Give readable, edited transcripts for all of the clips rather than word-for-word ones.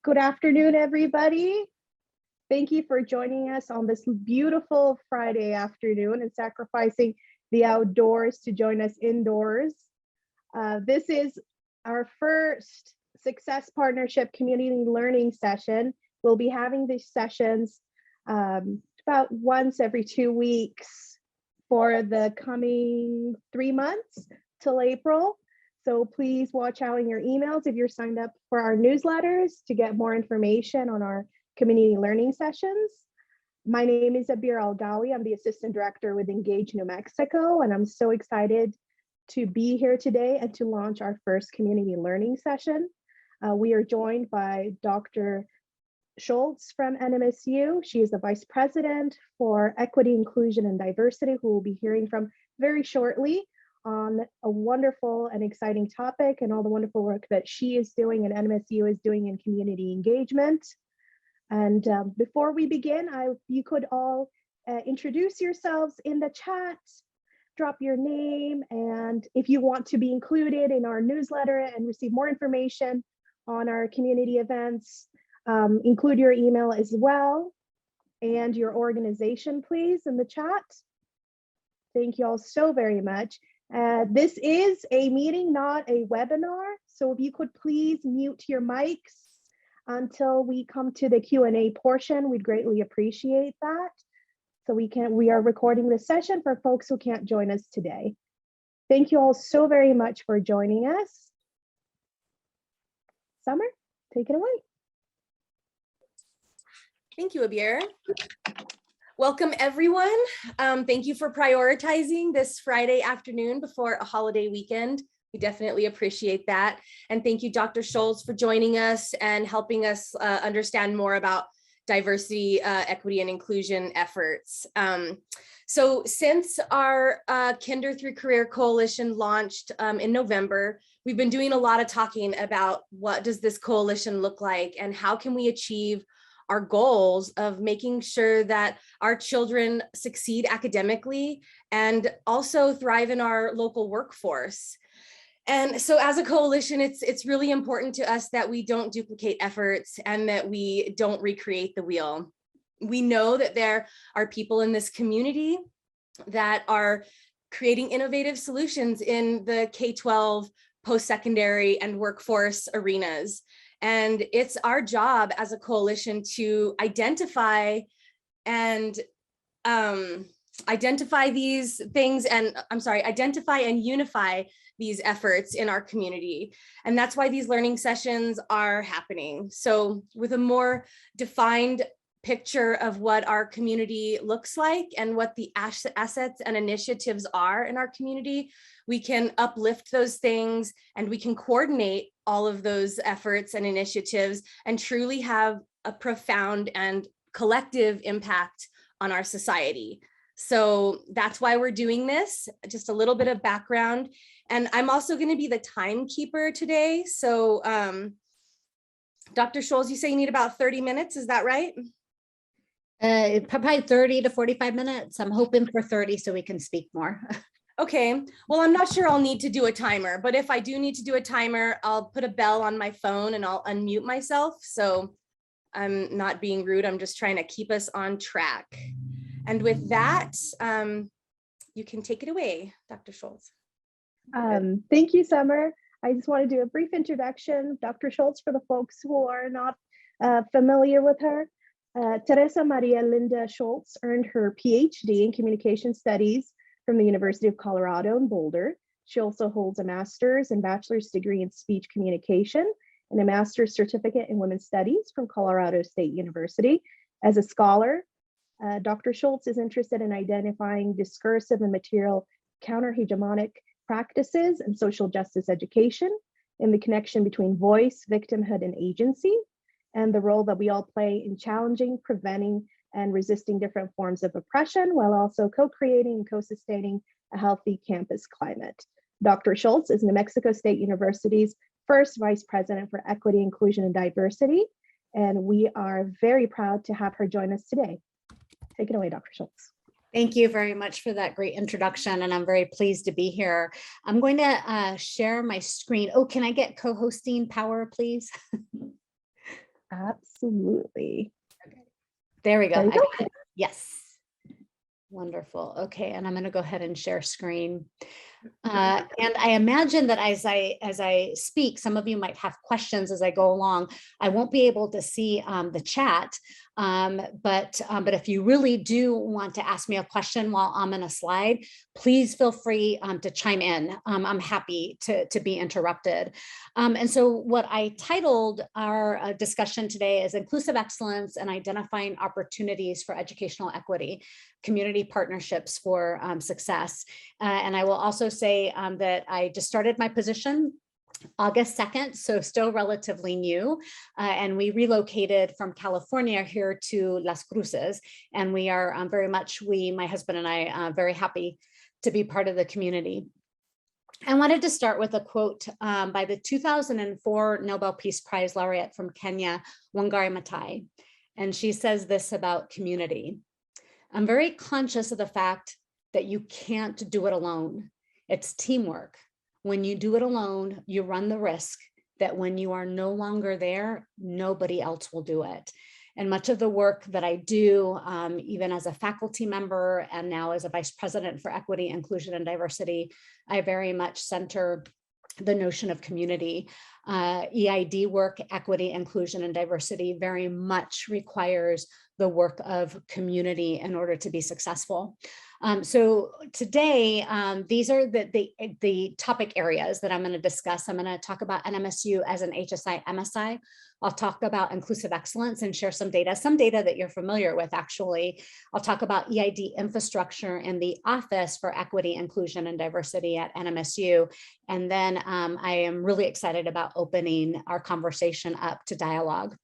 Good afternoon, everybody. Thank you for joining us on this beautiful Friday afternoon and sacrificing the outdoors to join us indoors. This is our first Success Partnership Community Learning session. We'll be having these sessions about once every 2 weeks for the coming 3 months till April. So please watch out in your emails if you're signed up for our newsletters to get more information on our community learning sessions. My name is Abir Algawi. I'm the Assistant Director with Engage New Mexico, and I'm so excited to be here today and to launch our first community learning session. We are joined by Dr. Schultz from NMSU. She is the Vice President for Equity, Inclusion, and Diversity, who we'll be hearing from very shortly on a wonderful and exciting topic and all the wonderful work that she is doing and NMSU is doing in community engagement. And before we begin, you could all introduce yourselves in the chat, drop your name, and if you want to be included in our newsletter and receive more information on our community events, include your email as well and your organization, please, in the chat. Thank you all so very much. This is a meeting, not a webinar. So if you could please mute your mics until we come to the Q&A portion, we'd greatly appreciate that. So we are recording this session for folks who can't join us today. Thank you all so very much for joining us. Summer, take it away. Thank you, Abir. Welcome, everyone. Thank you for prioritizing this Friday afternoon before a holiday weekend. We definitely appreciate that. And thank you, Dr. Schultz, for joining us and helping us understand more about diversity, equity, and inclusion efforts. So since our Kinder Through Career Coalition launched in November, we've been doing a lot of talking about what does this coalition look like and how can we achieve our goals of making sure that our children succeed academically and also thrive in our local workforce. And so as a coalition, it's really important to us that we don't duplicate efforts and that we don't recreate the wheel. We know that there are people in this community that are creating innovative solutions in the K-12, post-secondary, and workforce arenas. And it's our job as a coalition to identify and identify and unify these efforts in our community. And that's why these learning sessions are happening. So with a more defined picture of what our community looks like and what the assets and initiatives are in our community, we can uplift those things and we can coordinate all of those efforts and initiatives and truly have a profound and collective impact on our society. So that's why we're doing this. Just a little bit of background. And I'm also going to be the timekeeper today. So Dr. Schultz, you say you need about 30 minutes, is that right? Probably 30 to 45 minutes. I'm hoping for 30 so we can speak more. Okay, well, I'm not sure I'll need to do a timer, but if I do need to do a timer, I'll put a bell on my phone and I'll unmute myself. So I'm not being rude. I'm just trying to keep us on track. And with that, you can take it away, Dr. Schultz. Thank you, Summer. I just want to do a brief introduction. Dr. Schultz, for the folks who are not familiar with her. Teresa Maria Linda Schultz earned her PhD in Communication Studies from the University of Colorado in Boulder. She also holds a master's and bachelor's degree in speech communication and a master's certificate in women's studies from Colorado State University. As a scholar, Dr. Schultz is interested in identifying discursive and material counter-hegemonic practices and social justice education in the connection between voice, victimhood, and agency, and the role that we all play in challenging, preventing, and resisting different forms of oppression, while also co-creating and co-sustaining a healthy campus climate. Dr. Schultz is New Mexico State University's first Vice President for Equity, Inclusion, and Diversity, and we are very proud to have her join us today. Take it away, Dr. Schultz. Thank you very much for that great introduction, and I'm very pleased to be here. I'm going to share my screen. Oh, can I get co-hosting power, please? Absolutely. There we go. There you go. Yes. Wonderful. Okay, and I'm going to go ahead and share screen. And I imagine that as I speak, some of you might have questions as I go along. I won't be able to see the chat, but if you really do want to ask me a question while I'm in a slide, please feel free to chime in. I'm happy to be interrupted. And so what I titled our discussion today is Inclusive Excellence and Identifying Opportunities for Educational Equity, Community Partnerships for Success. And I will also say that I just started my position August 2nd, so still relatively new. And we relocated from California here to Las Cruces. And we are very much, my husband and I, very happy to be part of the community. I wanted to start with a quote by the 2004 Nobel Peace Prize laureate from Kenya, Wangari Maathai. And she says this about community. I'm very conscious of the fact that you can't do it alone. It's teamwork. When you do it alone, you run the risk that when you are no longer there, nobody else will do it. And much of the work that I do, even as a faculty member and now as a vice president for equity, inclusion, and diversity, I very much center the notion of community. EID work, equity, inclusion, and diversity very much requires the work of community in order to be successful. So today, these are the topic areas that I'm going to discuss. I'm going to talk about NMSU as an HSI MSI. I'll talk about inclusive excellence and share some data that you're familiar with, actually. I'll talk about EID infrastructure and the Office for Equity, Inclusion, and Diversity at NMSU. And then I am really excited about opening our conversation up to dialogue.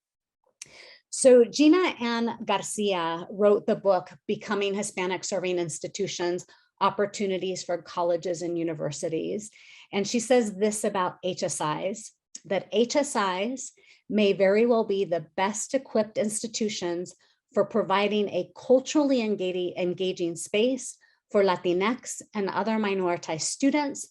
So Gina Ann Garcia wrote the book, Becoming Hispanic Serving Institutions, Opportunities for Colleges and Universities. And she says this about HSIs, that HSIs may very well be the best equipped institutions for providing a culturally engaging space for Latinx and other minoritized students,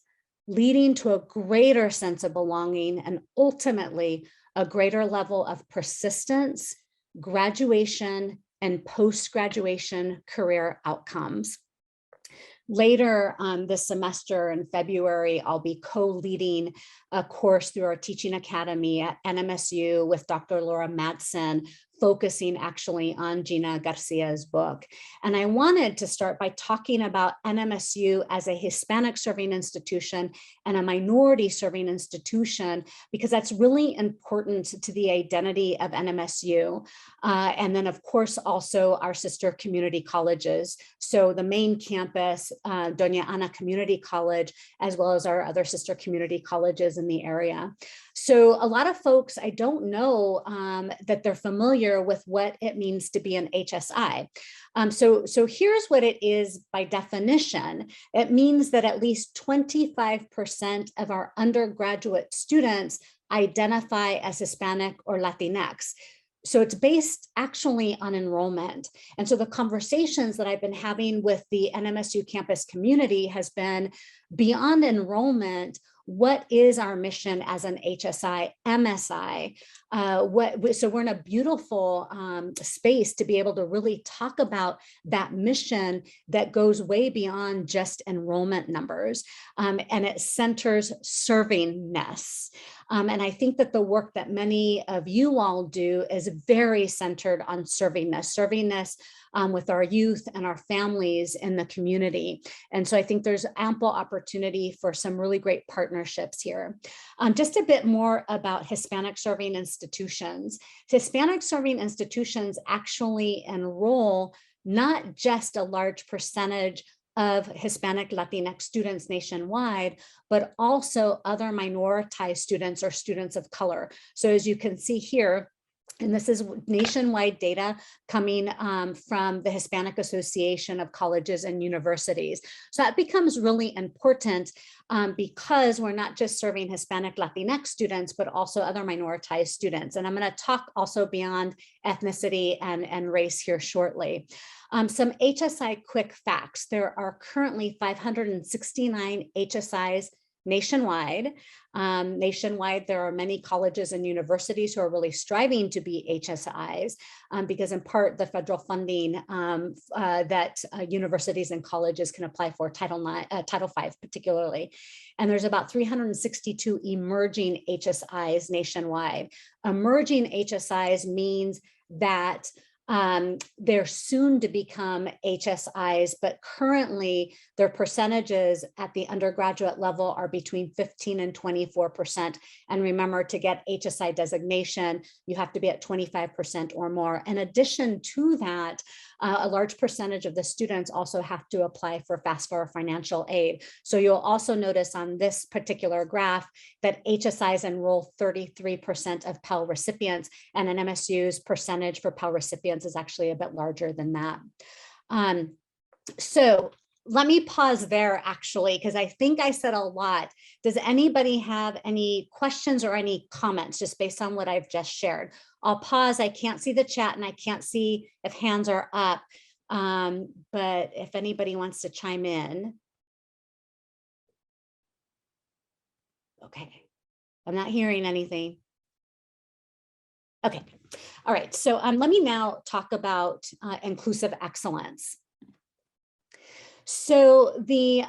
leading to a greater sense of belonging and ultimately a greater level of persistence, graduation, and post-graduation career outcomes. Later this semester in February, I'll be co-leading a course through our teaching academy at NMSU with Dr. Laura Madsen, focusing actually on Gina Garcia's book. And I wanted to start by talking about NMSU as a Hispanic serving institution and a minority serving institution, because that's really important to the identity of NMSU. And then of course, also our sister community colleges. So the main campus, Doña Ana Community College, as well as our other sister community colleges in the area. So a lot of folks, I don't know that they're familiar with what it means to be an HSI. So here's what it is by definition. It means that at least 25% of our undergraduate students identify as Hispanic or Latinx. So it's based actually on enrollment. And so the conversations that I've been having with the NMSU campus community has been beyond enrollment. What is our mission as an HSI MSI? So we're in a beautiful space to be able to really talk about that mission that goes way beyond just enrollment numbers. And it centers servingness. And I think that the work that many of you all do is very centered on servingness with our youth and our families in the community. And so I think there's ample opportunity for some really great partnerships here. Just a bit more about Hispanic serving institutions. Hispanic serving institutions actually enroll not just a large percentage of Hispanic Latinx students nationwide, but also other minoritized students or students of color. So as you can see here, and this is nationwide data coming from the Hispanic Association of Colleges and Universities. So that becomes really important because we're not just serving Hispanic Latinx students, but also other minoritized students. And I'm going to talk also beyond ethnicity and race here shortly. Some HSI quick facts. There are currently 569 HSIs nationwide. Nationwide, there are many colleges and universities who are really striving to be HSIs because in part the federal funding that universities and colleges can apply for, Title V particularly. And there's about 362 emerging HSIs nationwide. Emerging HSIs means that they're soon to become HSIs, but currently their percentages at the undergraduate level are between 15 and 24%. And remember, to get HSI designation, you have to be at 25% or more. In addition to that, a large percentage of the students also have to apply for FAFSA financial aid. So you'll also notice on this particular graph that HSIs enroll 33% of Pell recipients, and an MSU's percentage for Pell recipients is actually a bit larger than that. So let me pause there actually, because I think I said a lot. Does anybody have any questions or any comments just based on what I've just shared? I'll pause. I can't see the chat and I can't see if hands are up, but if anybody wants to chime in. Okay, I'm not hearing anything. Okay, all right, so let me now talk about inclusive excellence. So the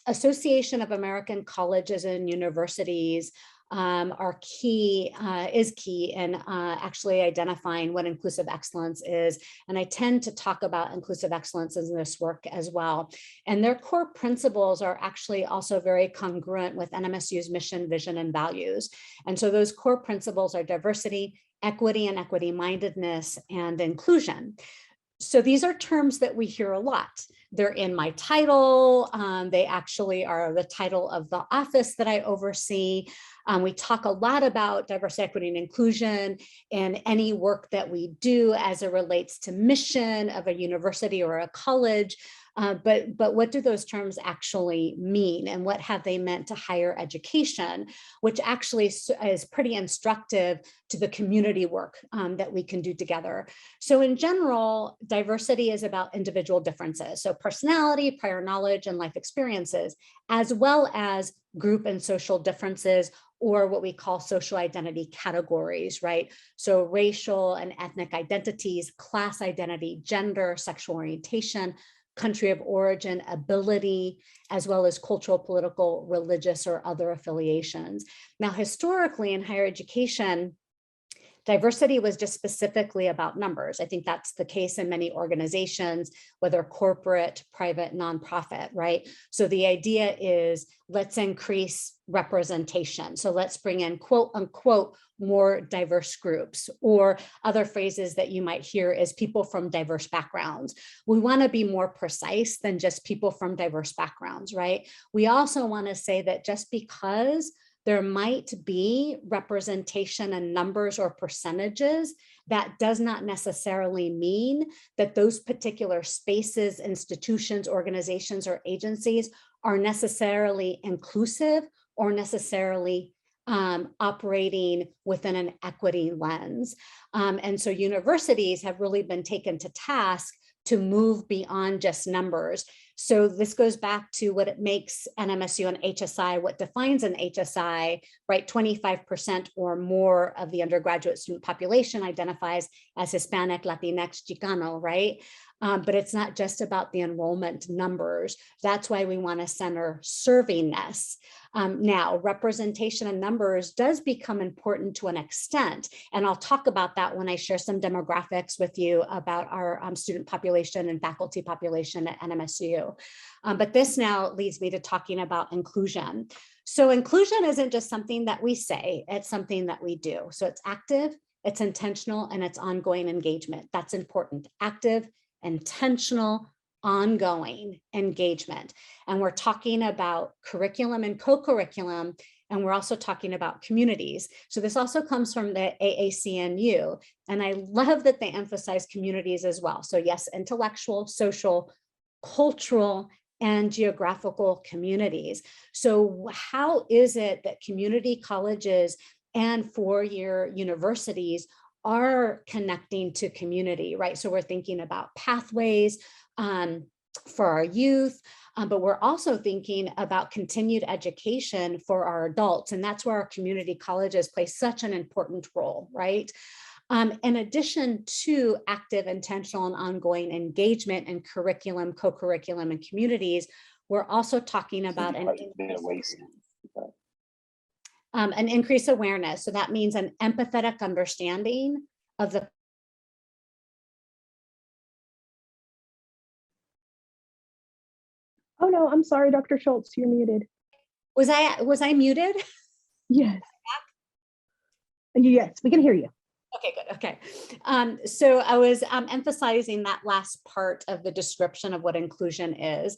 Association of American Colleges and Universities is key in actually identifying what inclusive excellence is. And I tend to talk about inclusive excellence in this work as well. And their core principles are actually also very congruent with NMSU's mission, vision, and values. And so those core principles are diversity, equity and equity-mindedness, and inclusion. So these are terms that we hear a lot. They're in my title. They actually are the title of the office that I oversee. We talk a lot about diversity, equity, and inclusion in any work that we do as it relates to mission of a university or a college. But what do those terms actually mean, and what have they meant to higher education, which actually is pretty instructive to the community work that we can do together. So in general, diversity is about individual differences. So personality, prior knowledge, and life experiences, as well as group and social differences, or what we call social identity categories, right? So racial and ethnic identities, class identity, gender, sexual orientation, country of origin, ability, as well as cultural, political, religious, or other affiliations. Now, historically in higher education, diversity was just specifically about numbers. I think that's the case in many organizations, whether corporate, private, nonprofit, right? So the idea is let's increase representation. So let's bring in quote unquote more diverse groups, or other phrases that you might hear is people from diverse backgrounds. We want to be more precise than just people from diverse backgrounds, right? We also want to say that just because there might be representation in numbers or percentages, that does not necessarily mean that those particular spaces, institutions, organizations, or agencies are necessarily inclusive or necessarily operating within an equity lens. And so universities have really been taken to task to move beyond just numbers. So this goes back to what it makes NMSU an HSI, what defines an HSI, right? 25% or more of the undergraduate student population identifies as Hispanic, Latinx, Chicano, right? But it's not just about the enrollment numbers. That's why we want to center servingness. Now, representation in numbers does become important to an extent, and I'll talk about that when I share some demographics with you about our student population and faculty population at NMSU. But this now leads me to talking about inclusion. So inclusion isn't just something that we say, it's something that we do. So it's active, it's intentional, and it's ongoing engagement. That's important. Active, intentional, ongoing engagement. And we're talking about curriculum and co-curriculum, and we're also talking about communities. So this also comes from the AACNU, and I love that they emphasize communities as well. So yes, intellectual, social, cultural, and geographical communities. So how is it that community colleges and four-year universities are connecting to community, right? So we're thinking about pathways, for our youth, but we're also thinking about continued education for our adults. And that's where our community colleges play such an important role, right? In addition to active, intentional, and ongoing engagement in curriculum, co-curriculum, and communities, we're also talking about an increased awareness. So that means an empathetic understanding of the Oh no, I'm sorry, Dr. Schultz, you're muted. Was I muted? Yes. Yes, we can hear you. Okay, good. Okay. So I was emphasizing that last part of the description of what inclusion is.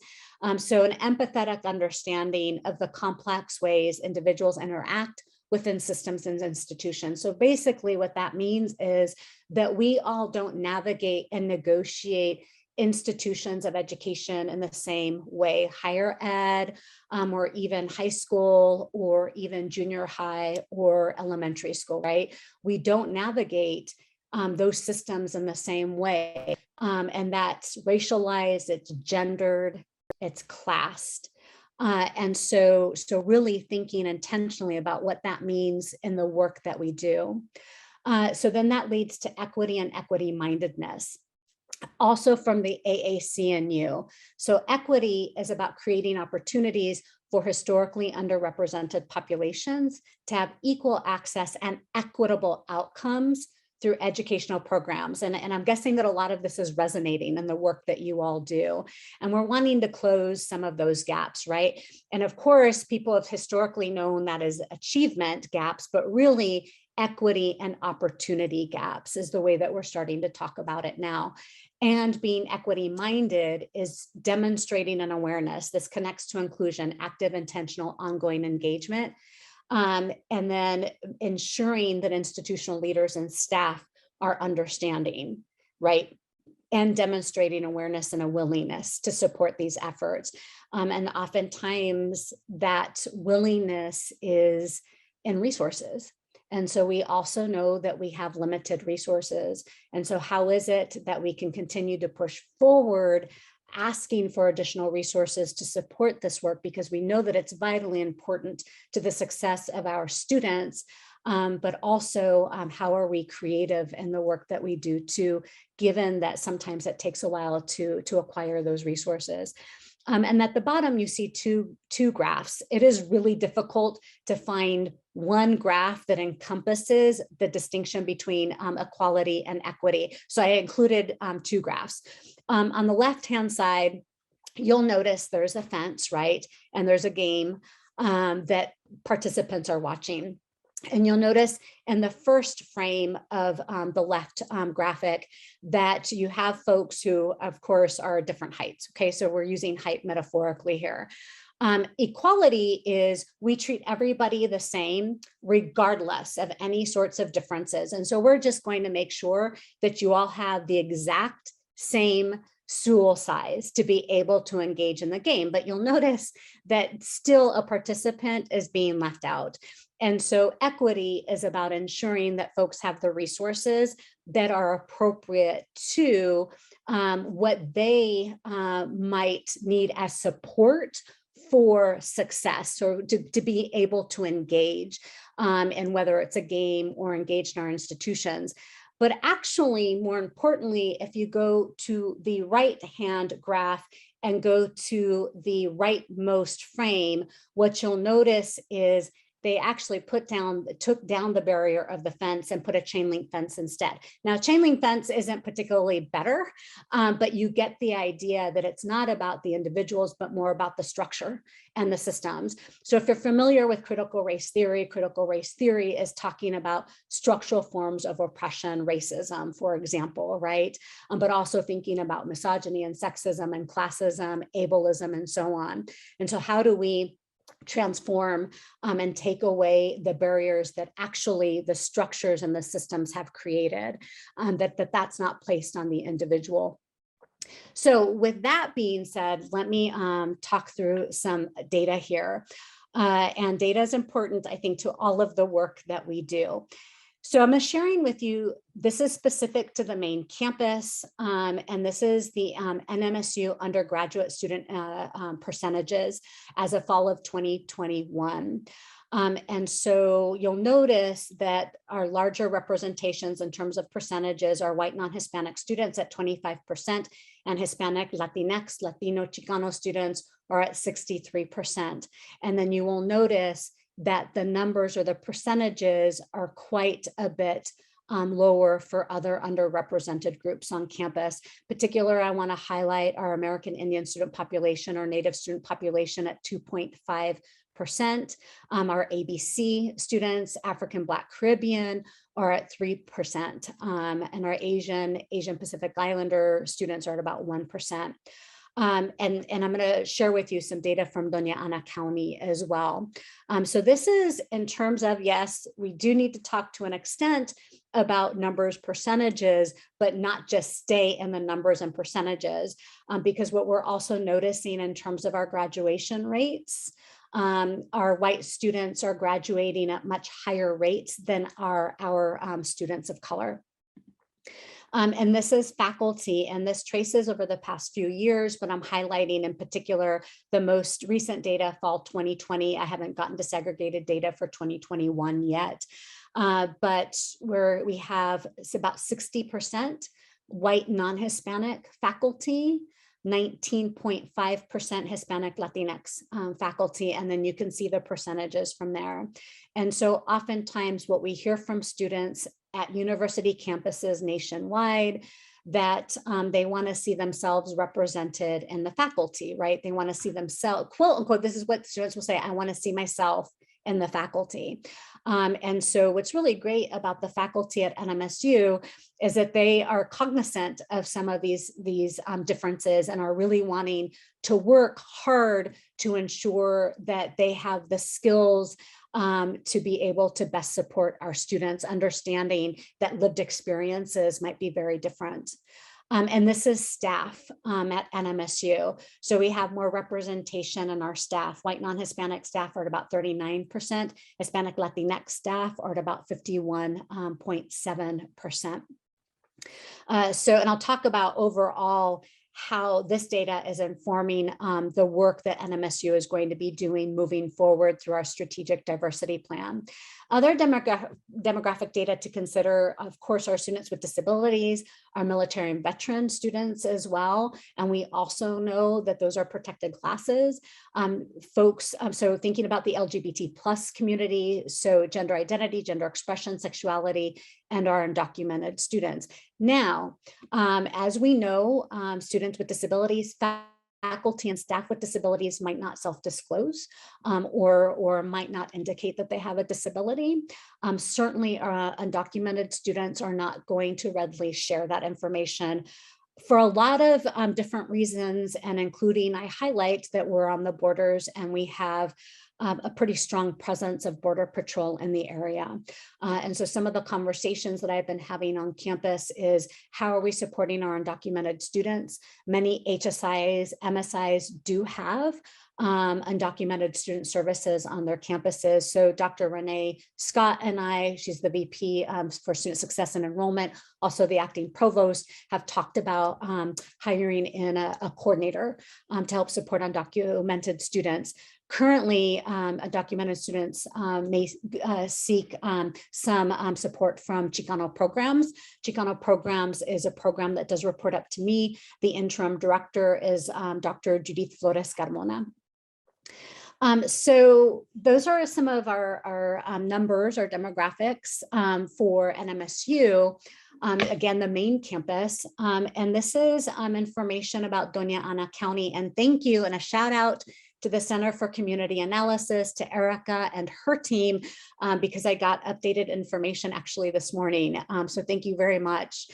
So an empathetic understanding of the complex ways individuals interact within systems and institutions. So basically what that means is that we all don't navigate and negotiate institutions of education in the same way, higher ed, or even high school, or even junior high or elementary school, right? We don't navigate those systems in the same way. And that's racialized, it's gendered, it's classed. And so really thinking intentionally about what that means in the work that we do. So then that leads to equity and equity mindedness. Also from the AAC&U. So equity is about creating opportunities for historically underrepresented populations to have equal access and equitable outcomes through educational programs. And I'm guessing that a lot of this is resonating in the work that you all do. And we're wanting to close some of those gaps, right? And of course, people have historically known that as achievement gaps, but really equity and opportunity gaps is the way that we're starting to talk about it now. And being equity minded is demonstrating an awareness. This connects to inclusion, active, intentional, ongoing engagement, and then ensuring that institutional leaders and staff are understanding, right? And demonstrating awareness and a willingness to support these efforts. And oftentimes that willingness is in resources. And so we also know that we have limited resources. And so how is it that we can continue to push forward, asking for additional resources to support this work, because we know that it's vitally important to the success of our students, but also how are we creative in the work that we do too, given that sometimes it takes a while to acquire those resources. And at the bottom, you see two graphs. It is really difficult to find one graph that encompasses the distinction between equality and equity. So I included two graphs. On the left-hand side, you'll notice there's a fence, right? And there's a game that participants are watching. And you'll notice in the first frame of the left graphic that you have folks who, of course, are different heights. Okay, so we're using height metaphorically here. Equality is we treat everybody the same, regardless of any sorts of differences. And so we're just going to make sure that you all have the exact same stool size to be able to engage in the game. But you'll notice that still a participant is being left out. And so equity is about ensuring that folks have the resources that are appropriate to what they might need as support for success, or to be able to engage in whether it's a game or engage in our institutions. But actually, more importantly, if you go to the right-hand graph and go to the rightmost frame, what you'll notice is they actually took down the barrier of the fence and put a chain link fence instead. Now, chain link fence isn't particularly better, but you get the idea that it's not about the individuals, but more about the structure and the systems. So if you're familiar with critical race theory is talking about structural forms of oppression, racism, for example, right? But also thinking about misogyny and sexism and classism, ableism, and so on. And so how do we transform and take away the barriers that actually the structures and the systems have created, that's not placed on the individual. So with that being said, let me talk through some data here. And data is important, I think, to all of the work that we do. So I'm sharing with you, this is specific to the main campus, and this is the NMSU undergraduate student percentages as of fall of 2021. And so you'll notice that our larger representations in terms of percentages are white non-Hispanic students at 25% and Hispanic, Latinx, Latino, Chicano students are at 63%. And then you will notice that the numbers or the percentages are quite a bit lower for other underrepresented groups on campus. Particular, I want to highlight our American Indian student population or Native student population at 2.5%. Our ABC students, African Black Caribbean, are at 3%. And our Asian Pacific Islander students are at about 1%. And I'm going to share with you some data from Doña Ana County as well. So this is in terms of, yes, we do need to talk to an extent about numbers, percentages, but not just stay in the numbers and percentages, because what we're also noticing in terms of our graduation rates, our white students are graduating at much higher rates than our students of color. And this is faculty, and this traces over the past few years, but I'm highlighting in particular the most recent data, fall 2020. I haven't gotten disaggregated data for 2021 yet, but where we have about 60% white non-Hispanic faculty, 19.5% Hispanic Latinx faculty, and then you can see the percentages from there. And so oftentimes what we hear from students at university campuses nationwide, that they want to see themselves represented in the faculty, right? They want to see themselves, quote unquote, this is what students will say, I want to see myself in the faculty. And so what's really great about the faculty at NMSU is that they are cognizant of some of these differences and are really wanting to work hard to ensure that they have the skills to be able to best support our students, understanding that lived experiences might be very different. And this is staff at NMSU. So we have more representation in our staff. White non-Hispanic staff are at about 39%. Hispanic Latinx staff are at about 51.7%. And I'll talk about overall how this data is informing the work that NMSU is going to be doing moving forward through our strategic diversity plan. Other demographic data to consider, of course, are students with disabilities, our military and veteran students as well. And we also know that those are protected classes. So thinking about the LGBT plus community, so gender identity, gender expression, sexuality, and our undocumented students. Now, as we know, students with disabilities, faculty and staff with disabilities might not self-disclose or might not indicate that they have a disability. Certainly undocumented students are not going to readily share that information for a lot of different reasons, and including I highlight that we're on the borders and we have a pretty strong presence of Border Patrol in the area. And so some of the conversations that I've been having on campus is how are we supporting our undocumented students? Many HSIs, MSIs do have undocumented student services on their campuses. So Dr. Renee Scott and I, she's the VP for Student Success and Enrollment, also the acting provost, have talked about hiring in a coordinator to help support undocumented students. Currently, undocumented students may seek some support from Chicano Programs. Chicano Programs is a program that does report up to me. The interim director is Dr. Judith Flores Carmona. So those are some of our numbers, our demographics for NMSU. Again, the main campus. And this is information about Doña Ana County. And thank you and a shout out to the Center for Community Analysis, to Erica and her team, because I got updated information actually this morning. So thank you very much.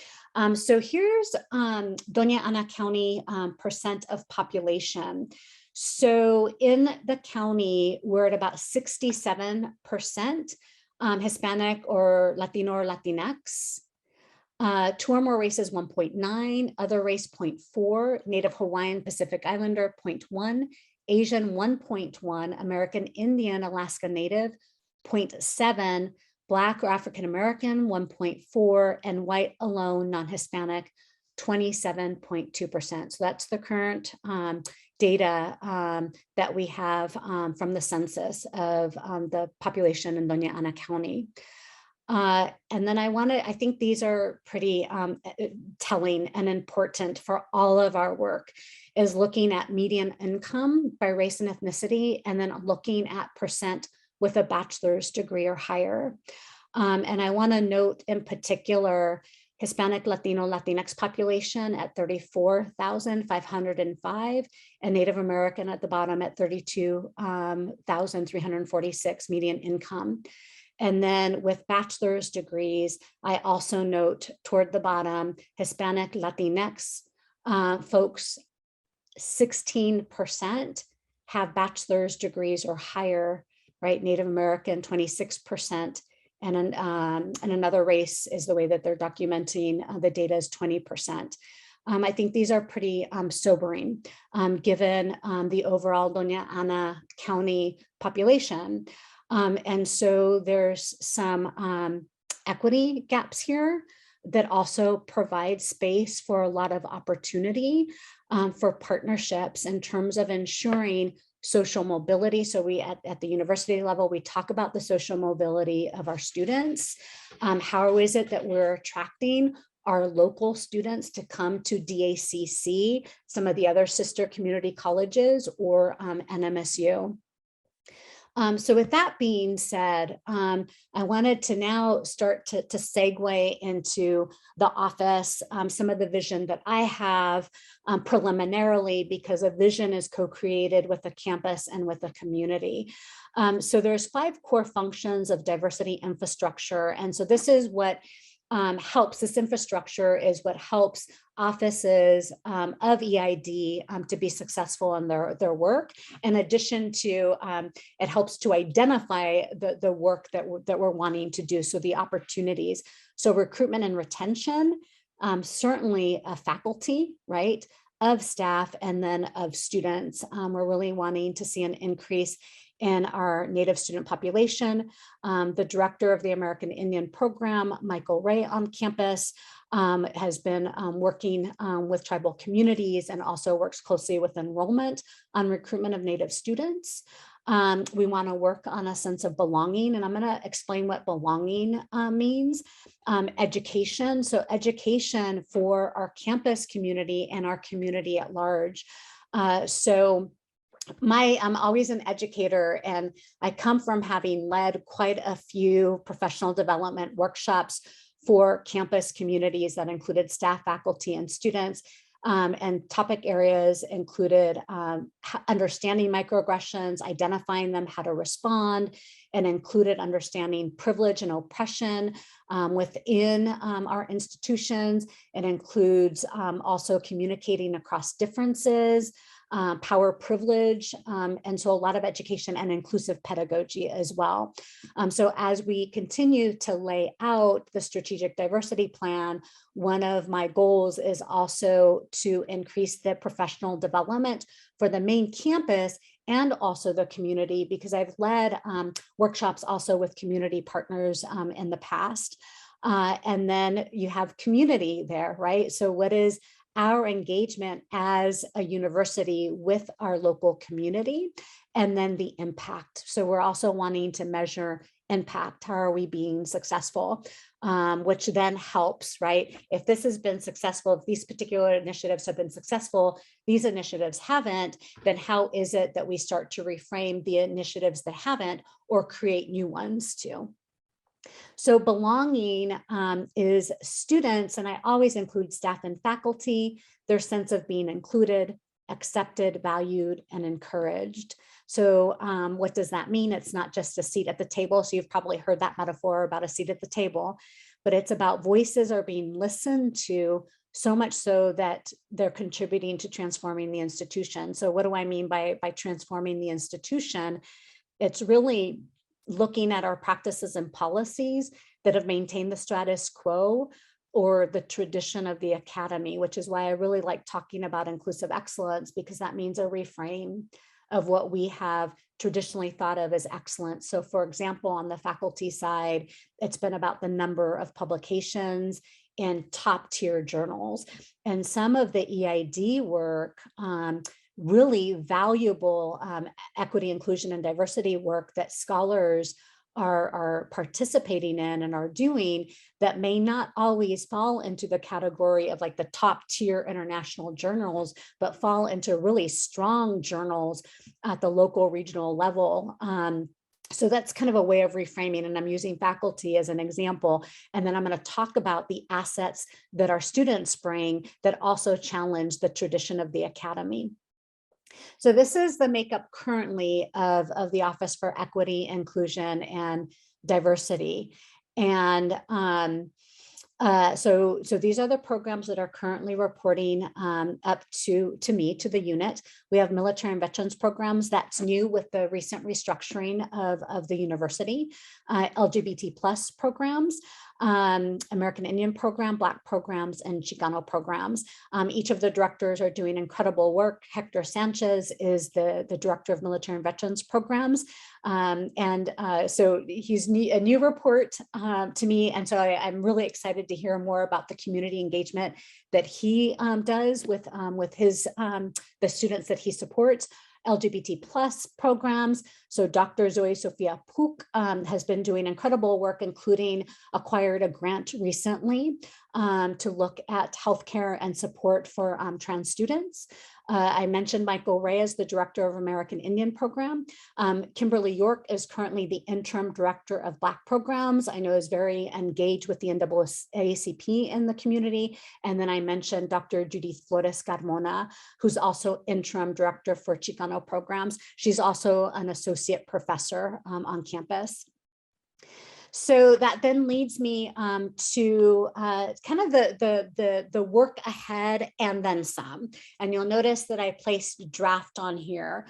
So here's Doña Ana County percent of population. So in the county, we're at about 67% Hispanic or Latino or Latinx. Two or more races, 1.9, other race 0.4, Native Hawaiian Pacific Islander 0.1, Asian 1.1, American Indian Alaska Native 0.7, Black or African American, 1.4, and white alone, non-Hispanic, 27.2%. So that's the current data that we have from the census of the population in Doña Ana County. And then I think these are pretty telling and important for all of our work, is looking at median income by race and ethnicity, and then looking at percent with a bachelor's degree or higher. And I want to note in particular Hispanic, Latino, Latinx population at 34,505, and Native American at the bottom at 32,346 median income. And then with bachelor's degrees, I also note toward the bottom, Hispanic, Latinx folks, 16% have bachelor's degrees or higher, right? Native American, 26%. And another race is the way that they're documenting the data is 20%. I think these are pretty sobering given the overall Doña Ana County population. And so there's some equity gaps here that also provide space for a lot of opportunity for partnerships in terms of ensuring social mobility. So we at the university level, we talk about the social mobility of our students. How is it that we're attracting our local students to come to DACC, some of the other sister community colleges, or NMSU? So with that being said, I wanted to now start to segue into the office, some of the vision that I have preliminarily, because a vision is co-created with a campus and with a community. So there's 5 core functions of diversity infrastructure. And so this is what helps, this infrastructure is what helps offices of EID to be successful in their work. In addition to, it helps to identify the work that we're wanting to do, so the opportunities. So recruitment and retention, certainly faculty, right, of staff, and then of students. We're really wanting to see an increase in our Native student population. The director of the American Indian program, Michael Ray, on campus has been working with tribal communities and also works closely with enrollment on recruitment of Native students. We want to work on a sense of belonging, and I'm going to explain what belonging means. Education, so education for our campus community and our community at large. I'm always an educator, and I come from having led quite a few professional development workshops for campus communities that included staff, faculty, and students. And topic areas included understanding microaggressions, identifying them, how to respond, and included understanding privilege and oppression within our institutions. It includes also communicating across differences, power, privilege, and so a lot of education and inclusive pedagogy as well. So as we continue to lay out the strategic diversity plan, one of my goals is also to increase the professional development for the main campus and also the community, because I've led workshops also with community partners in the past. And then you have community there, right? So what is our engagement as a university with our local community, and then the impact. So we're also wanting to measure impact. How are we being successful? Which then helps, right? If this has been successful, if these particular initiatives have been successful, these initiatives haven't, then how is it that we start to reframe the initiatives that haven't or create new ones too? So belonging is students, and I always include staff and faculty, their sense of being included, accepted, valued, and encouraged. So what does that mean? It's not just a seat at the table. So you've probably heard that metaphor about a seat at the table, but it's about voices are being listened to, so much so that they're contributing to transforming the institution. So what do I mean by transforming the institution? It's really looking at our practices and policies that have maintained the status quo or the tradition of the academy, which is why I really like talking about inclusive excellence, because that means a reframe of what we have traditionally thought of as excellence. So for example, on the faculty side, it's been about the number of publications in top tier journals. And some of the EID work, really valuable equity, inclusion, and diversity work that scholars are participating in and are doing that may not always fall into the category of like the top tier international journals, but fall into really strong journals at the local regional level. So that's kind of a way of reframing, and I'm using faculty as an example. And then I'm going to talk about the assets that our students bring that also challenge the tradition of the academy. So this is the makeup currently of the Office for Equity, Inclusion, and Diversity. And so these are the programs that are currently reporting up to me, to the unit. We have military and veterans programs. That's new with the recent restructuring of the university. LGBT plus programs, American Indian program, Black programs, and Chicano programs. Each of the directors are doing incredible work. Hector Sanchez is the director of military and veterans programs. So he's a new report to me. And so I'm really excited to hear more about the community engagement that he does with his the students that he supports. LGBT plus programs. So Dr. Zoe Sofia Puk has been doing incredible work, including acquired a grant recently to look at healthcare and support for trans students. I mentioned Michael Reyes, the director of American Indian program. Kimberly York is currently the interim director of Black programs. I know is very engaged with the NAACP in the community. And then I mentioned Dr. Judith Flores Carmona, who's also interim director for Chicano programs. She's also an associate professor on campus. So that then leads me to kind of the work ahead and then some. And you'll notice that I placed draft on here.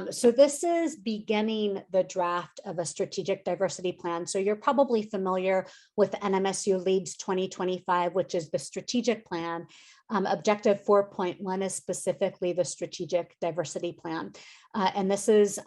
So this is beginning the draft of a strategic diversity plan. So you're probably familiar with NMSU Leads 2025, which is the strategic plan. Objective 4.1 is specifically the strategic diversity plan. And this is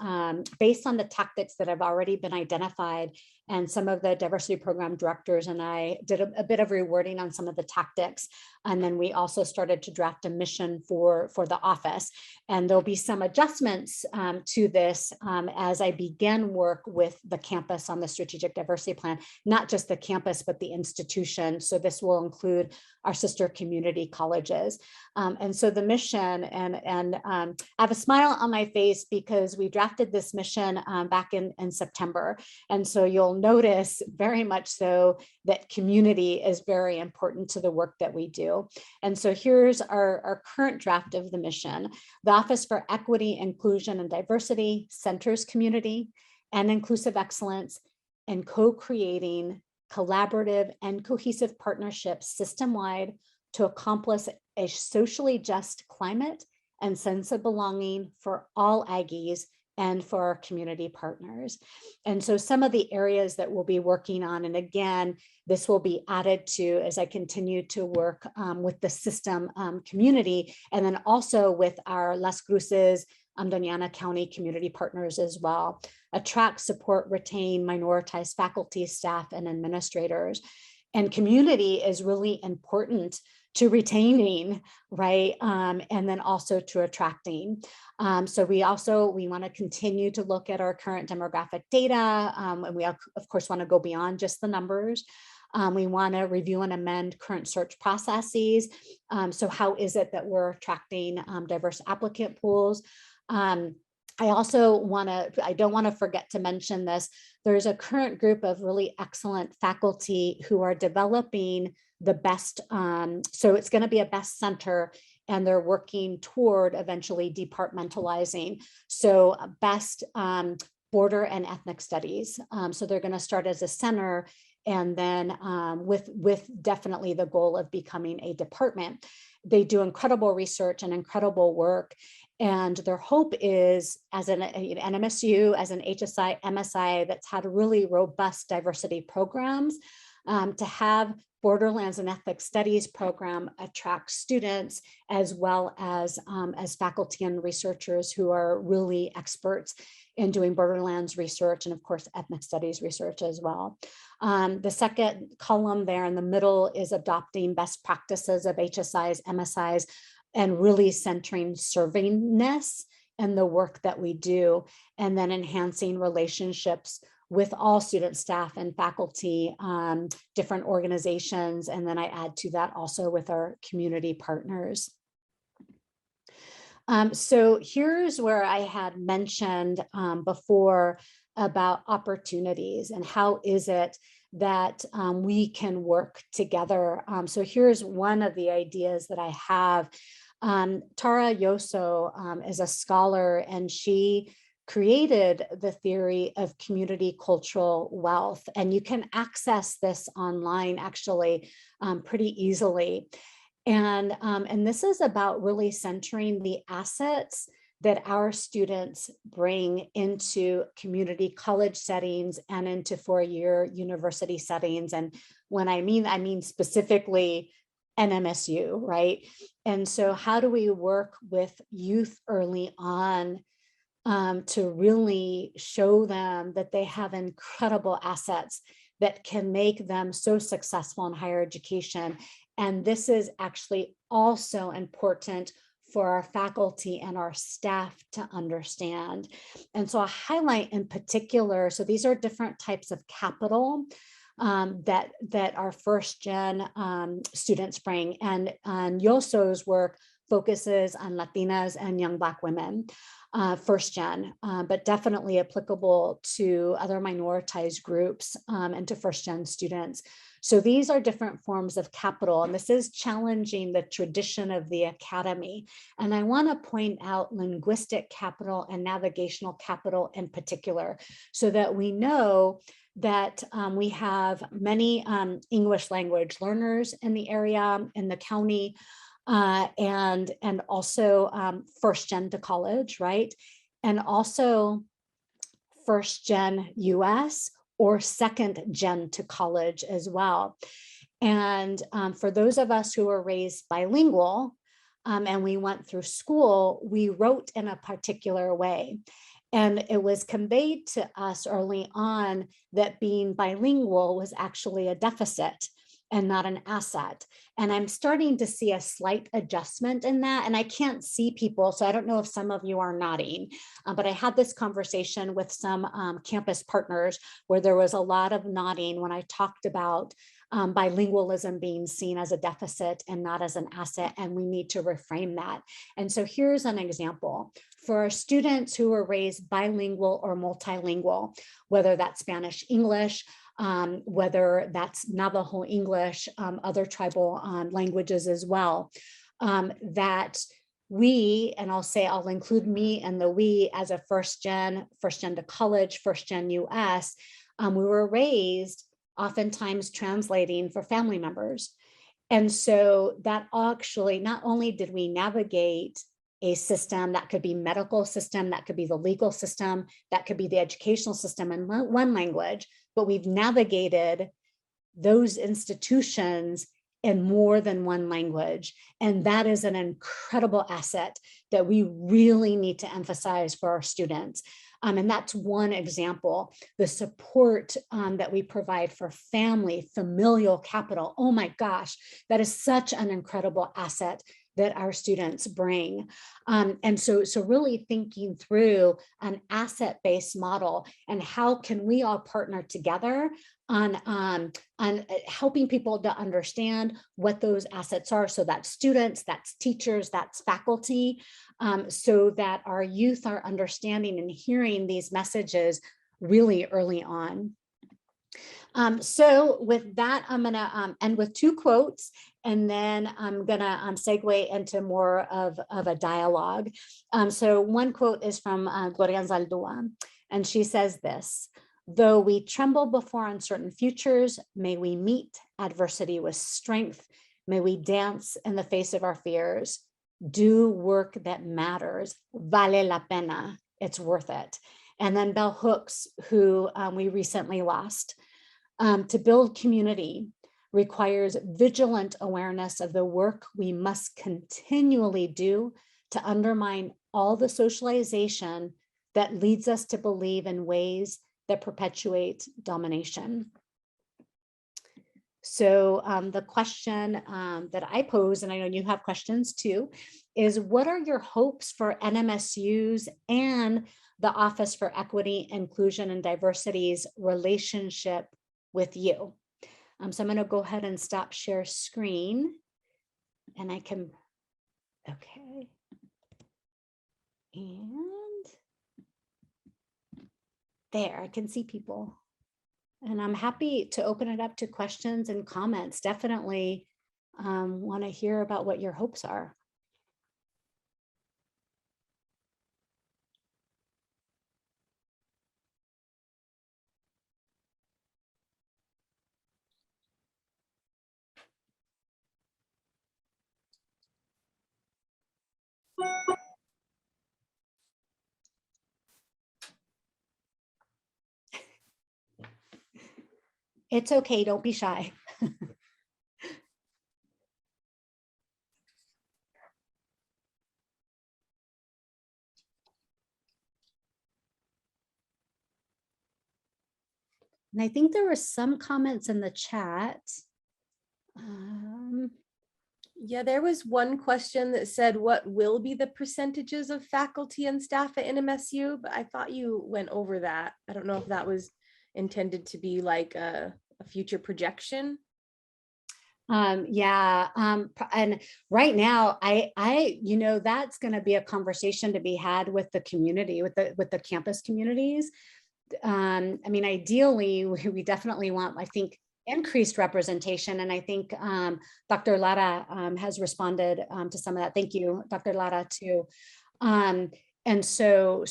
based on the tactics that have already been identified, and some of the diversity program directors and I did a bit of rewording on some of the tactics. And then we also started to draft a mission for the office. And there'll be some adjustments to this as I begin work with the campus on the strategic diversity plan, not just the campus, but the institution. So this will include our sister community colleges. And so the mission, and I have a smile on my face because we drafted this mission back in September. And so you'll notice very much so that community is very important to the work that we do. And so here's our current draft of the mission. The Office for Equity, Inclusion, and Diversity centers community and inclusive excellence and co-creating collaborative and cohesive partnerships system-wide to accomplish a socially just climate and sense of belonging for all Aggies and for our community partners. And so some of the areas that we'll be working on, and again, this will be added to as I continue to work with the system community, and then also with our Las Cruces, Doña Ana County community partners as well. Attract, support, retain minoritized faculty, staff, and administrators. And community is really important to retaining, right? And then also to attracting. So we want to continue to look at our current demographic data. And we of course want to go beyond just the numbers. We want to review and amend current search processes. So how is it that we're attracting diverse applicant pools? I don't want to forget to mention this. There's a current group of really excellent faculty who are developing the best, so it's going to be a best center, and they're working toward eventually departmentalizing. So best border and ethnic studies. So they're going to start as a center, and then with definitely the goal of becoming a department. They do incredible research and incredible work. And their hope is, as an NMSU, as an HSI, MSI that's had really robust diversity programs, to have Borderlands and Ethnic Studies program attracts students as well as faculty and researchers who are really experts in doing Borderlands research and of course ethnic studies research as well. The second column there in the middle is adopting best practices of HSIs, MSIs, and really centering servingness in the work that we do, and then enhancing relationships with all student, staff, and faculty, different organizations, and then I add to that also with our community partners. So here's where I had mentioned before about opportunities and how is it that we can work together. So here's one of the ideas that I have. Tara Yoso is a scholar, and she created the theory of community cultural wealth. And you can access this online actually pretty easily. And this is about really centering the assets that our students bring into community college settings and into four-year university settings. And when I mean specifically NMSU, right? And so how do we work with youth early on to really show them that they have incredible assets that can make them so successful in higher education? And this is actually also important for our faculty and our staff to understand. And so I highlight in particular, so these are different types of capital that our first gen students bring. And Yoso's work focuses on Latinas and young Black women, first gen, but definitely applicable to other minoritized groups and to first gen students. So these are different forms of capital, and this is challenging the tradition of the academy. And I want to point out linguistic capital and navigational capital in particular, so that we know that we have many English language learners in the area, in the county, and also first gen to college, right? And also first gen US or second gen to college as well. And for those of us who were raised bilingual and we went through school, we wrote in a particular way. And it was conveyed to us early on that being bilingual was actually a deficit and not an asset. And I'm starting to see a slight adjustment in that. And I can't see people, so I don't know if some of you are nodding, but I had this conversation with some campus partners where there was a lot of nodding when I talked about bilingualism being seen as a deficit and not as an asset, and we need to reframe that. And so here's an example. For our students who are raised bilingual or multilingual, whether that's Spanish, English, whether that's Navajo English, other tribal languages as well, that we, and I'll include me and the we as a first gen to college, first gen US, we were raised oftentimes translating for family members. And so that actually, not only did we navigate a system that could be medical system, that could be the legal system, that could be the educational system in one language, but we've navigated those institutions in more than one language. And that is an incredible asset that we really need to emphasize for our students. And that's one example. The support that we provide for family, familial capital. Oh my gosh, that is such an incredible asset that our students bring. And so really thinking through an asset-based model and how can we all partner together on helping people to understand what those assets are. So that's students, that's teachers, that's faculty, so that our youth are understanding and hearing these messages really early on. So with that, I'm gonna end with two quotes, and then I'm gonna segue into more of a dialogue. So one quote is from Gloria Anzaldúa, and she says this: "Though we tremble before uncertain futures, may we meet adversity with strength. May we dance in the face of our fears. Do work that matters. Vale la pena. It's worth it." And then Bell Hooks, who we recently lost. To build community requires vigilant awareness of the work we must continually do to undermine all the socialization that leads us to believe in ways that perpetuate domination. So the question that I pose, and I know you have questions too, is what are your hopes for NMSU's and the Office for Equity, Inclusion, and Diversity's relationship with you? So I'm going to go ahead and stop share screen, and I can, okay. And there, I can see people. And I'm happy to open it up to questions and comments. Definitely want to hear about what your hopes are. It's okay, don't be shy. And I think there were some comments in the chat. Yeah, there was one question that said, what will be the percentages of faculty and staff at NMSU? But I thought you went over that. I don't know if that was intended to be like a future projection. And right now, you know, that's going to be a conversation to be had with the community, with the campus communities. I mean, ideally, we definitely want, I think, increased representation. And I think Dr. Lara has responded to some of that. Thank you, Dr. Lara, too. And so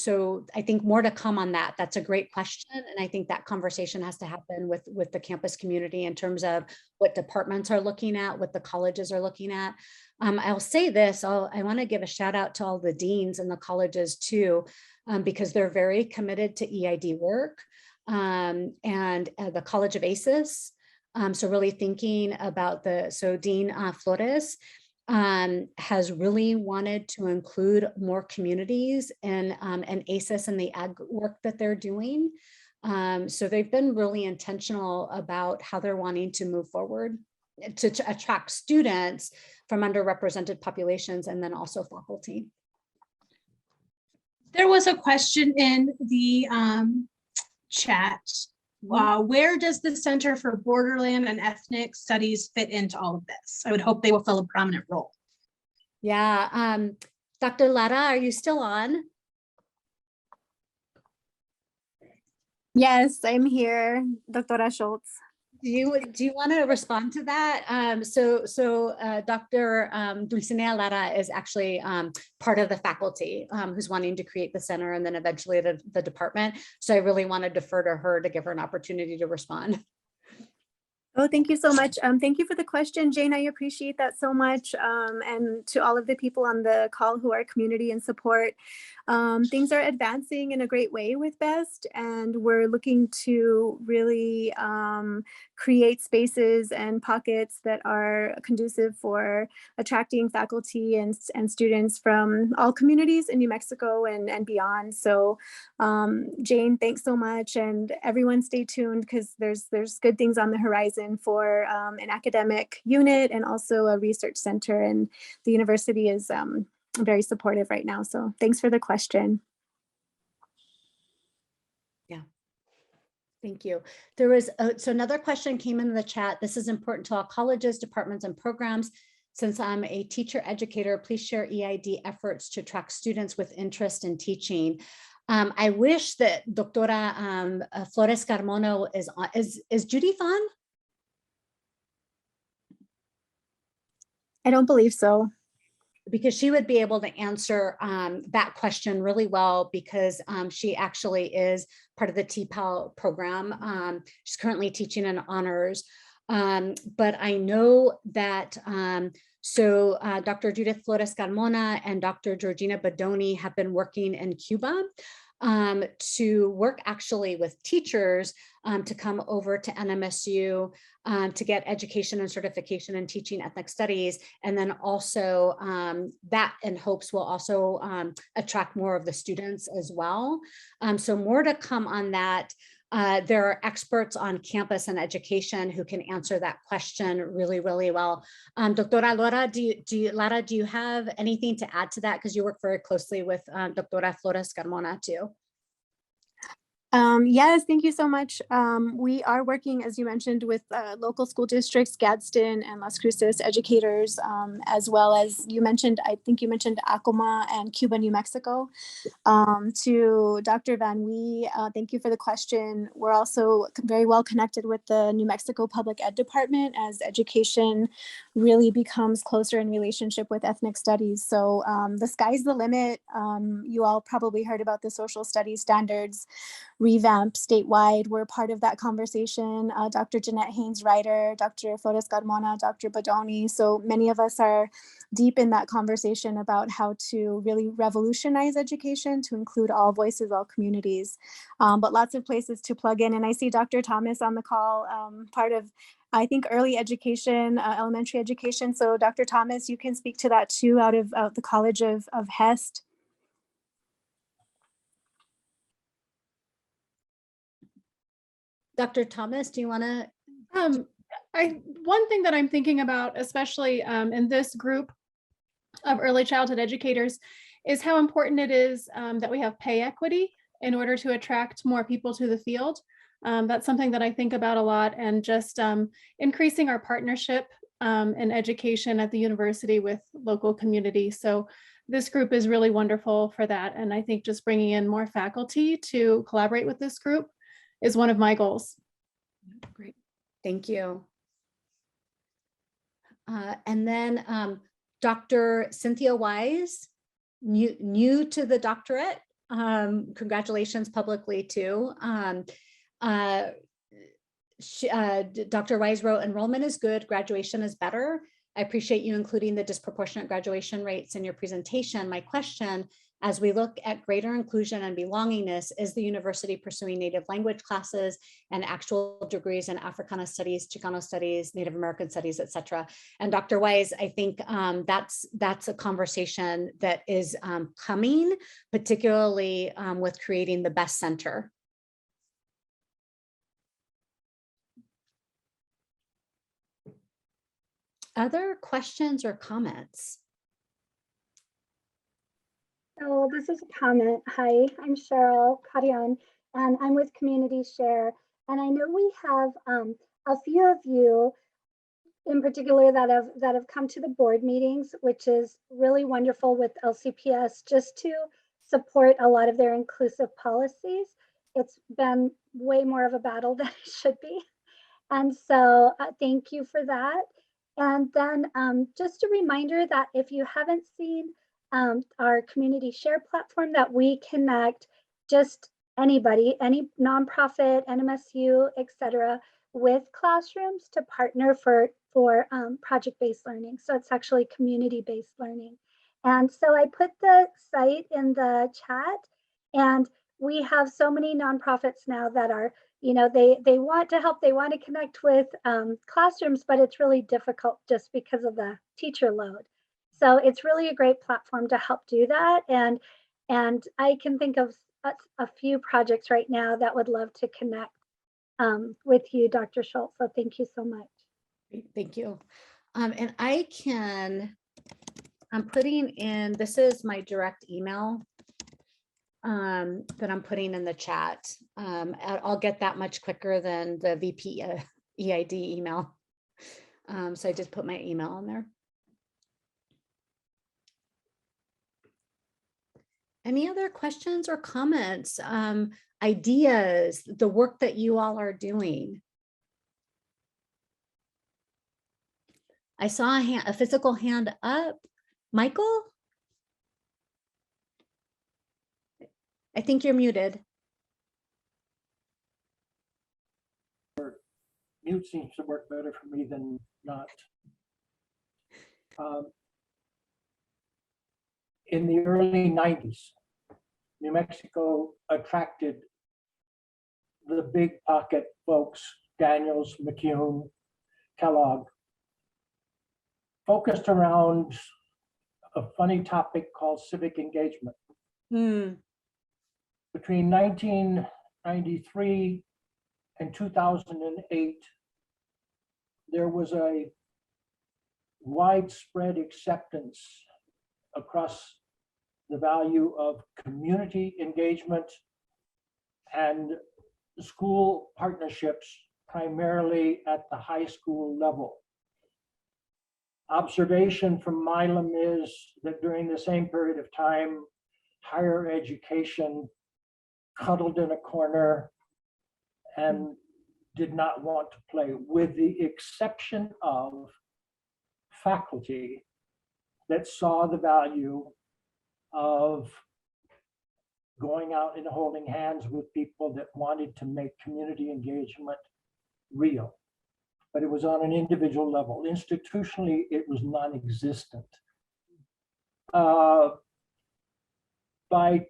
I think more to come on that. That's a great question. And I think that conversation has to happen with the campus community in terms of what departments are looking at, what the colleges are looking at. I'll say this, I want to give a shout out to all the deans and the colleges too, because they're very committed to EID work and the College of ACES. So really thinking about Dean Flores has really wanted to include more communities and ACES and the ag work that they're doing. So they've been really intentional about how they're wanting to move forward to attract students from underrepresented populations and then also faculty. There was a question in the chat. Where does the Center for Borderland and Ethnic Studies fit into all of this? I would hope they will fill a prominent role. Yeah, Dr. Lara, are you still on? Yes, I'm here, Dr. Schultz. Do you want to respond to that? Dr. Dulcinea Lara is actually part of the faculty who's wanting to create the center and then eventually the department. So I really want to defer to her to give her an opportunity to respond. Oh, thank you so much. Thank you for the question, Jane. I appreciate that so much. And to all of the people on the call who are community and support, things are advancing in a great way with BEST, and we're looking to really create spaces and pockets that are conducive for attracting faculty and students from all communities in New Mexico and beyond. So Jane, thanks so much, and everyone stay tuned because there's good things on the horizon for an academic unit and also a research center, and the university is very supportive right now. So thanks for the question. Yeah, thank you. There was so another question came in the chat. This is important to all colleges, departments, and programs. Since I'm a teacher educator, please share EID efforts to attract students with interest in teaching. I wish that Doctora Flores Carmona is on. Is Judith on? I don't believe so. Because she would be able to answer that question really well, because she actually is part of the TPAL program. She's currently teaching in honors. But I know that Dr. Judith Flores Carmona and Dr. Georgina Bedoni have been working in Cuba to work actually with teachers to come over to NMSU to get education and certification in teaching ethnic studies. And then also that in hopes will also attract more of the students as well. So more to come on that. There are experts on campus and education who can answer that question really, really well. Doctora Laura, Lara, do you have anything to add to that? Because you work very closely with Doctora Flores Carmona too. Yes, thank you so much. We are working, as you mentioned, with local school districts, Gadsden and Las Cruces educators, as well as you mentioned, I think you mentioned Acoma and Cuba, New Mexico. To Dr. Van Wee, thank you for the question. We're also very well connected with the New Mexico Public Ed Department as education really becomes closer in relationship with ethnic studies. So the sky's the limit. You all probably heard about the social studies standards revamp statewide. We're part of that conversation. Dr. Jeanette Haynes-Ryder, Dr. Flores Carmona, Dr. Bodoni. So many of us are deep in that conversation about how to really revolutionize education to include all voices, all communities, but lots of places to plug in. And I see Dr. Thomas on the call, part of, I think, early education, elementary education. So Dr. Thomas, you can speak to that too out of the College of Hest. Dr. Thomas, do you want to? One thing that I'm thinking about, especially in this group of early childhood educators, is how important it is that we have pay equity in order to attract more people to the field. That's something that I think about a lot, and just increasing our partnership in education at the university with local communities. So this group is really wonderful for that. And I think just bringing in more faculty to collaborate with this group is one of my goals. Great, thank you. And then Dr. Cynthia Wise, new to the doctorate. Congratulations publicly too. Dr. Wise wrote, enrollment is good, graduation is better. I appreciate you including the disproportionate graduation rates in your presentation. My question, as we look at greater inclusion and belongingness, is the university pursuing native language classes and actual degrees in Africana studies, Chicano studies, Native American studies, et cetera? And Dr. Wise, I think that's a conversation that is coming, particularly with creating the best center. Other questions or comments? So this is a comment. Hi, I'm Cheryl Carrion, and I'm with Community Share. And I know we have a few of you in particular that have come to the board meetings, which is really wonderful with LCPS, just to support a lot of their inclusive policies. It's been way more of a battle than it should be. And so thank you for that. And then just a reminder that if you haven't seen our Community Share platform, that we connect just anybody, any nonprofit, NMSU, etc., with classrooms to partner for project-based learning. So it's actually community-based learning. And so I put the site in the chat, and we have so many nonprofits now that are, you know, they want to help, they want to connect with classrooms, but it's really difficult just because of the teacher load. So it's really a great platform to help do that. And I can think of a few projects right now that would love to connect with you, Dr. Schultz. So thank you so much. Thank you. And I'm putting in, this is my direct email that I'm putting in the chat. I'll get that much quicker than the VP EID email. So I just put my email in there. Any other questions or comments, ideas, the work that you all are doing? I saw a physical hand up. Michael? I think you're muted. Mute seems to work better for me than not. In the early 90s, New Mexico attracted the big pocket folks, Daniels, McCune, Kellogg, focused around a funny topic called civic engagement. Between 1993 and 2008, there was a widespread acceptance across the value of community engagement and school partnerships, primarily at the high school level. Observation from Milam is that during the same period of time, higher education cuddled in a corner and did not want to play, with the exception of faculty that saw the value of going out and holding hands with people that wanted to make community engagement real. But it was on an individual level. Institutionally, it was non-existent. By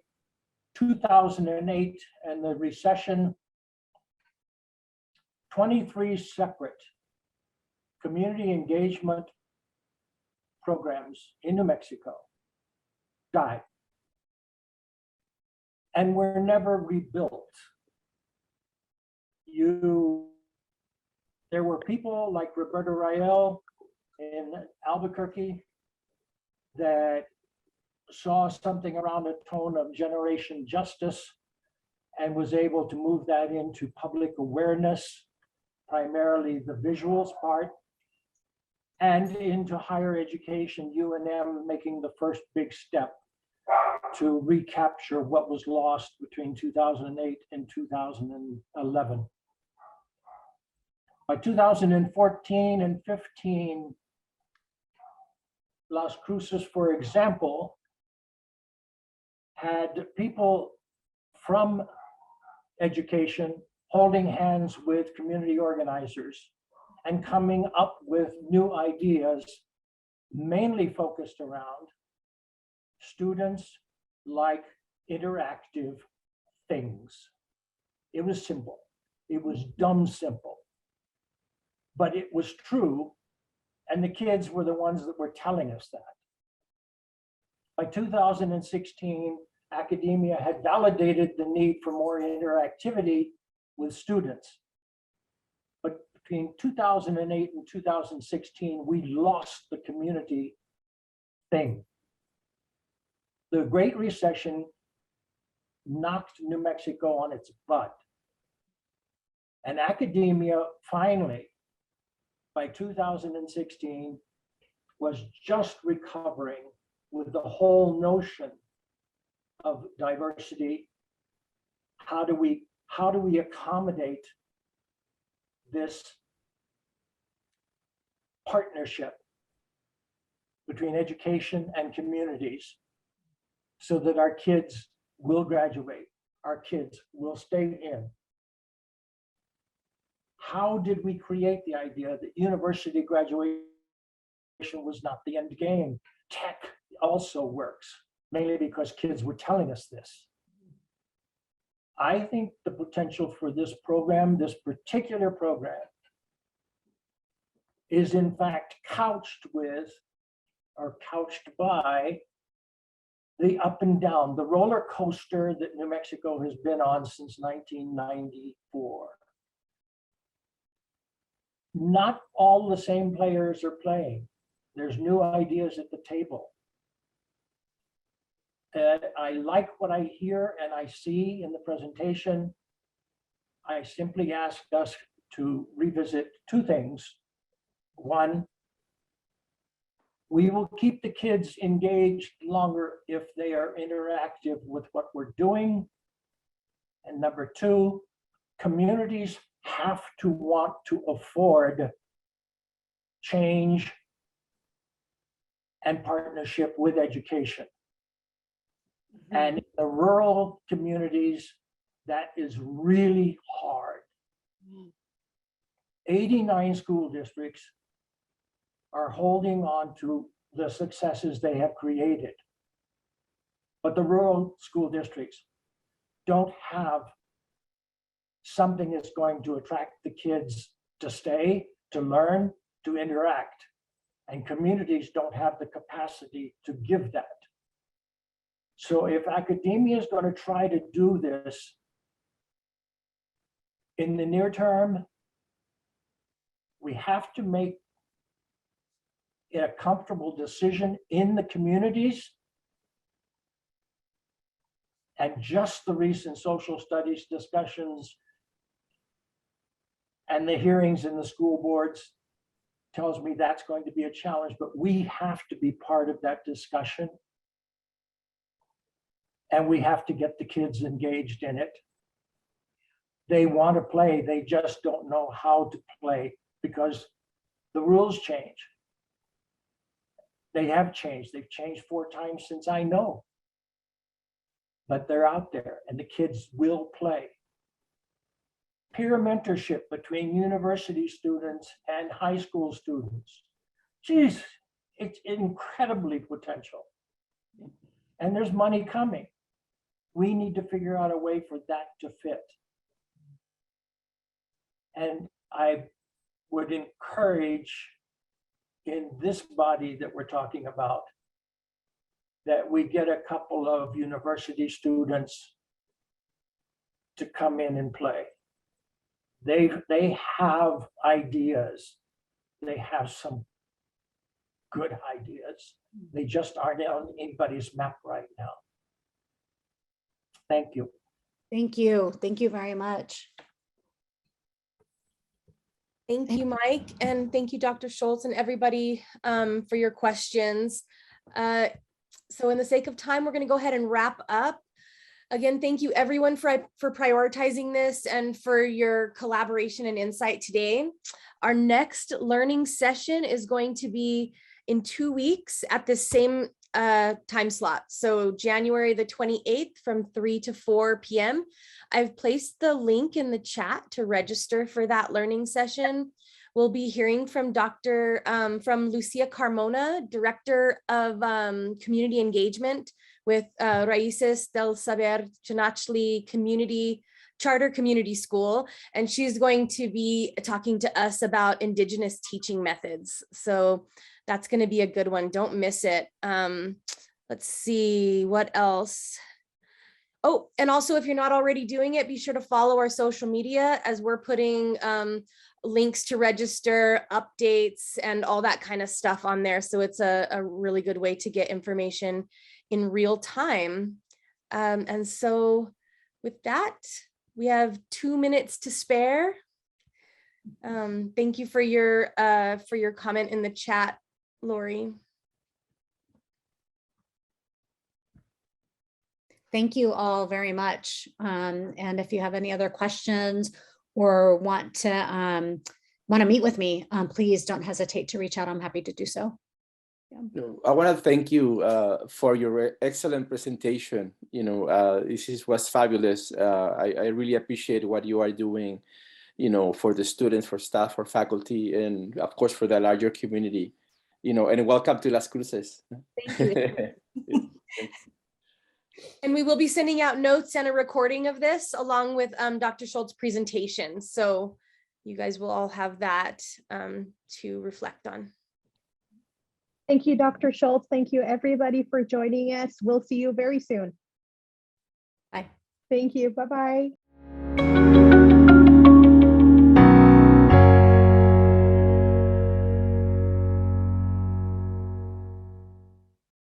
2008 and the recession, 23 separate community engagement programs in New Mexico died and were never rebuilt. There were people like Roberta Rael in Albuquerque that saw something around a tone of generation justice and was able to move that into public awareness, primarily the visuals part, and into higher education, UNM making the first big step to recapture what was lost between 2008 and 2011. By 2014 and 15, Las Cruces, for example, had people from education holding hands with community organizers and coming up with new ideas, mainly focused around students like interactive things. It was simple. It was dumb simple. But it was true, and the kids were the ones that were telling us that. By 2016, academia had validated the need for more interactivity with students. But between 2008 and 2016, we lost the community thing. The Great Recession knocked New Mexico on its butt. And academia finally, by 2016, was just recovering with the whole notion of diversity. How do we accommodate this partnership between education and communities so that our kids will graduate, our kids will stay in? How did we create the idea that university graduation was not the end game? Tech also works, mainly because kids were telling us this. I think the potential for this program, this particular program, is in fact couched with, or couched by, the up and down, the roller coaster that New Mexico has been on since 1994. Not all the same players are playing. There's new ideas at the table. And I like what I hear and I see in the presentation. I simply ask us to revisit two things. One, we will keep the kids engaged longer if they are interactive with what we're doing. And number two, communities have to want to afford change and partnership with education. And in the rural communities, that is really hard. 89 school districts are holding on to the successes they have created. but the rural school districts don't have something that's going to attract the kids to stay, to learn, to interact. And communities don't have the capacity to give that. So if academia is going to try to do this in the near term, we have to make it a comfortable decision in the communities. And just the recent social studies discussions and the hearings in the school boards tells me that's going to be a challenge, but we have to be part of that discussion. And we have to get the kids engaged in it. They want to play, they just don't know how to play because the rules change. They have changed. They've changed 4 times since I know. But they're out there and the kids will play. Peer mentorship between university students and high school students. Geez, it's incredibly potential. And there's money coming. We need to figure out a way for that to fit. And I would encourage in this body that we're talking about, that we get a couple of university students to come in and play. They have ideas. They have some good ideas. They just aren't on anybody's map right now. Thank you. Thank you. Thank you very much. Thank you, Mike, and thank you, Dr. Schultz, and everybody for your questions. So in the sake of time, we're going to go ahead and wrap up. Again, thank you everyone for prioritizing this and for your collaboration and insight today. Our next learning session is going to be in 2 weeks at the same time slot. So January the 28th from 3 to 4 p.m. I've placed the link in the chat to register for that learning session. We'll be hearing from from Lucia Carmona, Director of Community Engagement with Raíces del Saber Chinachli Charter Community School. And she's going to be talking to us about Indigenous teaching methods. So that's going to be a good one. Don't miss it. Let's see what else. Oh, and also if you're not already doing it, be sure to follow our social media as we're putting links to register, updates, and all that kind of stuff on there. So it's a really good way to get information in real time. And so with that, we have 2 minutes to spare. Thank you for your comment in the chat, Lori. Thank you all very much. And if you have any other questions or want to meet with me, please don't hesitate to reach out. I'm happy to do so. Yeah. I want to thank you for your excellent presentation. This was fabulous. I really appreciate what you are doing, for the students, for staff, for faculty, and of course for the larger community. And welcome to Las Cruces. Thank you. And we will be sending out notes and a recording of this along with Dr. Schultz's presentation. So you guys will all have that to reflect on. Thank you, Dr. Schultz. Thank you, everybody, for joining us. We'll see you very soon. Bye. Thank you. Bye-bye.